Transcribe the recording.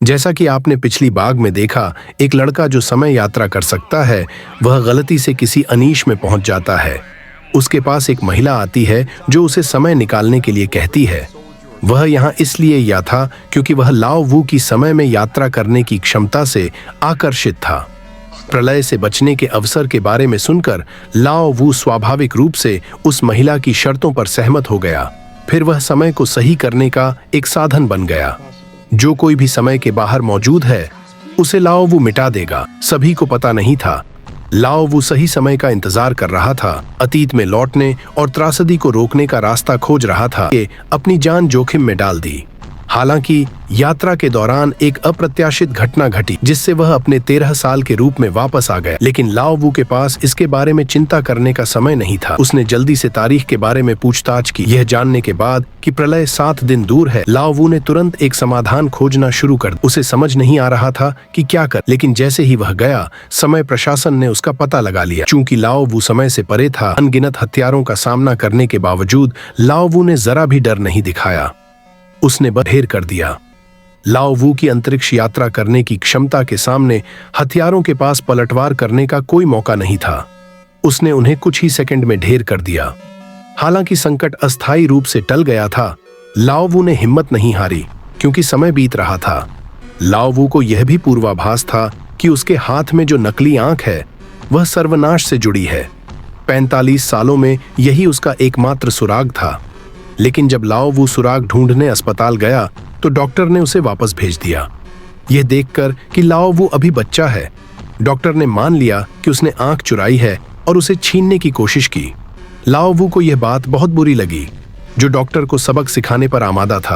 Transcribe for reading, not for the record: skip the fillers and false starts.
जैसा कि आपने पिछली बाग में देखा, एक लड़का जो समय यात्रा कर सकता है वह गलती से किसी अनीश में पहुंच जाता है। उसके पास एक महिला आती है जो उसे समय निकालने के लिए कहती है। वह यहाँ इसलिए या था क्योंकि वह लाओ वू की समय में यात्रा करने की क्षमता से आकर्षित था। प्रलय से बचने के अवसर के बारे में सुनकर लाओ वू स्वाभाविक रूप से उस महिला की शर्तों पर सहमत हो गया। फिर वह समय को सही करने का एक साधन बन गया। जो कोई भी समय के बाहर मौजूद है उसे लाओ वू मिटा देगा। सभी को पता नहीं था, लाओ वू सही समय का इंतजार कर रहा था, अतीत में लौटने और त्रासदी को रोकने का रास्ता खोज रहा था कि अपनी जान जोखिम में डाल दी। हालांकि यात्रा के दौरान एक अप्रत्याशित घटना घटी जिससे वह अपने 13 साल के रूप में वापस आ गया। लेकिन लाओ वू के पास इसके बारे में चिंता करने का समय नहीं था। उसने जल्दी से तारीख के बारे में पूछताछ की। यह जानने के बाद कि प्रलय 7 दिन दूर है, लाओ वू ने तुरंत एक समाधान खोजना शुरू कर दिया। उसे समझ नहीं आ रहा था कि क्या कर, लेकिन जैसे ही वह गया, समय प्रशासन ने उसका पता लगा लिया। चूंकि लाओ वू समय से परे था, अनगिनत हथियारों का सामना करने के बावजूद लाओ वू ने जरा भी डर नहीं दिखाया। उसने ढेर कर दिया। लाओ वू की अंतरिक्ष यात्रा करने की क्षमता के सामने हथियारों के पास पलटवार करने का कोई मौका नहीं था। उसने उन्हें कुछ ही सेकंड में ढेर कर दिया। हालांकि संकट अस्थायी रूप से टल गया था, लाओ वू ने हिम्मत नहीं हारी क्योंकि समय बीत रहा था। लाओ वू को यह भी पूर्वाभास था कि उसके हाथ में जो नकली आंख है वह सर्वनाश से जुड़ी है। 45 सालों में यही उसका एकमात्र सुराग था। लेकिन जब लाओ वू सुराग ढूंढने अस्पताल गया तो डॉक्टर ने उसे वापस भेज दिया। यह देखकर कि लाओ वू अभी बच्चा है, डॉक्टर ने मान लिया कि उसने आंख चुराई है और उसे छीनने की कोशिश की। लाओ वू को यह बात बहुत बुरी लगी, जो डॉक्टर को सबक सिखाने पर आमादा था।